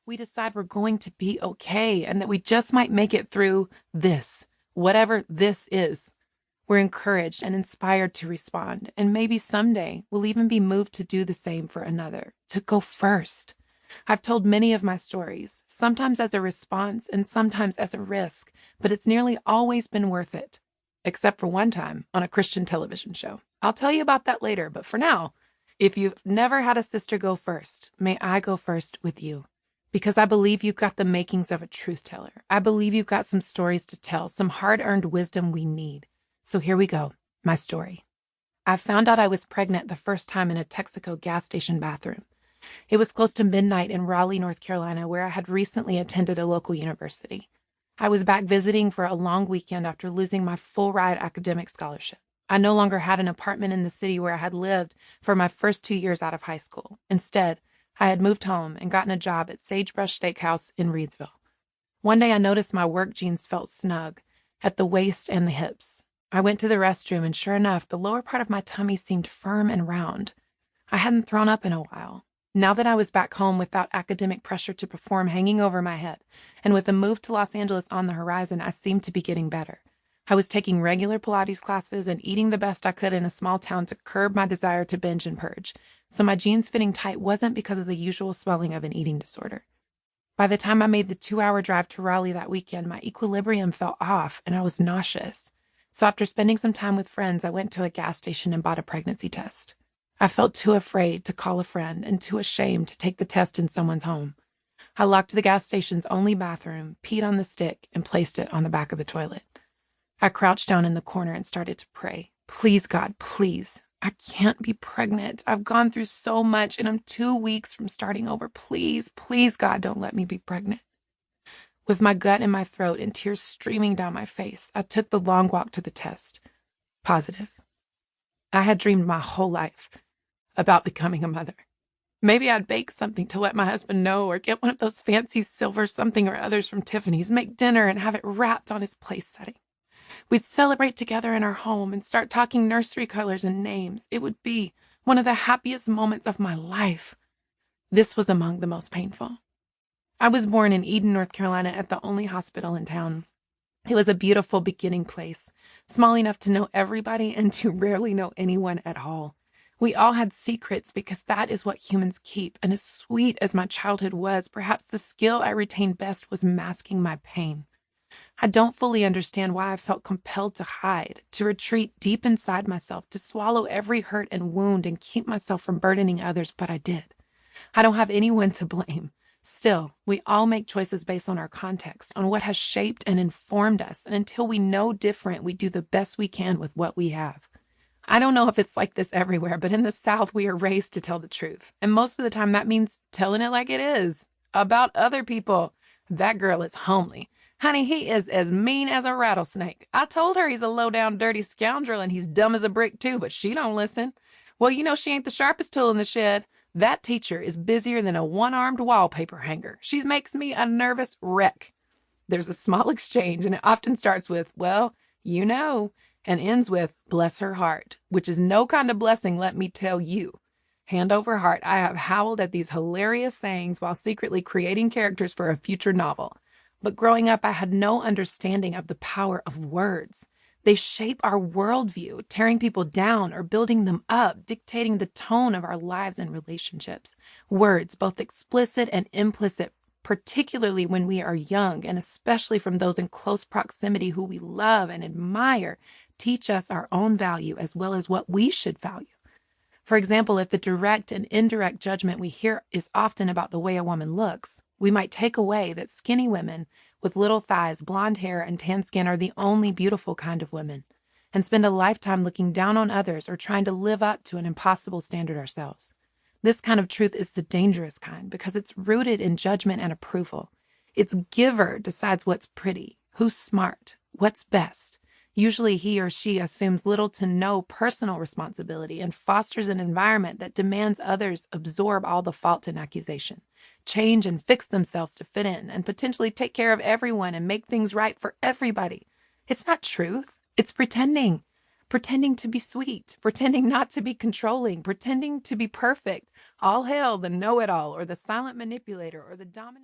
We decide we're going to be okay and that we just might make it through this, whatever this is. We're encouraged and inspired to respond, and maybe someday we'll even be moved to do the same for another, to go first. I've told many of my stories, sometimes as a response and sometimes as a risk, but it's nearly always been worth it. Except for one time on a Christian television show. I'll tell you about that later, but for now, if you've never had a sister go first, may I go first with you. Because I believe you've got the makings of a truth teller. I believe you've got some stories to tell, some hard-earned wisdom we need. So here we go, my story. I found out I was pregnant the first time in a Texaco gas station bathroom. It was close to midnight in Raleigh, North Carolina, where I had recently attended a local university. I was back visiting for a long weekend after losing my full-ride academic scholarship. I no longer had an apartment in the city where I had lived for my first 2 years out of high school. Instead, I had moved home and gotten a job at Sagebrush Steakhouse in Reidsville. One day I noticed my work jeans felt snug at the waist and the hips. I went to the restroom and sure enough, the lower part of my tummy seemed firm and round. I hadn't thrown up in a while. Now that I was back home without academic pressure to perform hanging over my head, and with a move to Los Angeles on the horizon, I seemed to be getting better. I was taking regular Pilates classes and eating the best I could in a small town to curb my desire to binge and purge, so my jeans fitting tight wasn't because of the usual swelling of an eating disorder. By the time I made the 2-hour drive to Raleigh that weekend, my equilibrium felt off and I was nauseous. So after spending some time with friends, I went to a gas station and bought a pregnancy test. I felt too afraid to call a friend and too ashamed to take the test in someone's home. I locked the gas station's only bathroom, peed on the stick, and placed it on the back of the toilet. I crouched down in the corner and started to pray. Please, God, please. I can't be pregnant. I've gone through so much and I'm 2 weeks from starting over. Please, please, God, don't let me be pregnant. With my gut in my throat and tears streaming down my face, I took the long walk to the test. Positive. I had dreamed my whole life about becoming a mother. Maybe I'd bake something to let my husband know or get one of those fancy silver something or others from Tiffany's, make dinner and have it wrapped on his place setting. We'd celebrate together in our home and start talking nursery colors and names. It would be one of the happiest moments of my life. This was among the most painful. I was born in Eden, North Carolina at the only hospital in town. It was a beautiful beginning place, small enough to know everybody and to rarely know anyone at all. We all had secrets because that is what humans keep, and as sweet as my childhood was, perhaps the skill I retained best was masking my pain. I don't fully understand why I felt compelled to hide, to retreat deep inside myself, to swallow every hurt and wound and keep myself from burdening others, but I did. I don't have anyone to blame. Still, we all make choices based on our context, on what has shaped and informed us, and until we know different, we do the best we can with what we have. I don't know if it's like this everywhere, but in the South, we are raised to tell the truth. And most of the time, that means telling it like it is, about other people. That girl is homely. Honey, he is as mean as a rattlesnake. I told her he's a low-down, dirty scoundrel, and he's dumb as a brick, too, but she don't listen. Well, you know she ain't the sharpest tool in the shed. That teacher is busier than a one-armed wallpaper hanger. She makes me a nervous wreck. There's a small exchange, and it often starts with, well, you know, and ends with, bless her heart, which is no kind of blessing, let me tell you. Hand over heart, I have howled at these hilarious sayings while secretly creating characters for a future novel. But growing up, I had no understanding of the power of words. They shape our worldview, tearing people down or building them up, dictating the tone of our lives and relationships. Words, both explicit and implicit, particularly when we are young, and especially from those in close proximity who we love and admire, teach us our own value as well as what we should value. For example, if the direct and indirect judgment we hear is often about the way a woman looks, we might take away that skinny women with little thighs, blonde hair, and tan skin are the only beautiful kind of women, and spend a lifetime looking down on others or trying to live up to an impossible standard ourselves. This kind of truth is the dangerous kind because it's rooted in judgment and approval. Its giver decides what's pretty, who's smart, what's best. Usually he or she assumes little to no personal responsibility and fosters an environment that demands others absorb all the fault and accusation, change and fix themselves to fit in, and potentially take care of everyone and make things right for everybody. It's not truth. It's pretending. Pretending to be sweet, pretending not to be controlling, pretending to be perfect. All hail the know-it-all or the silent manipulator or the dominant.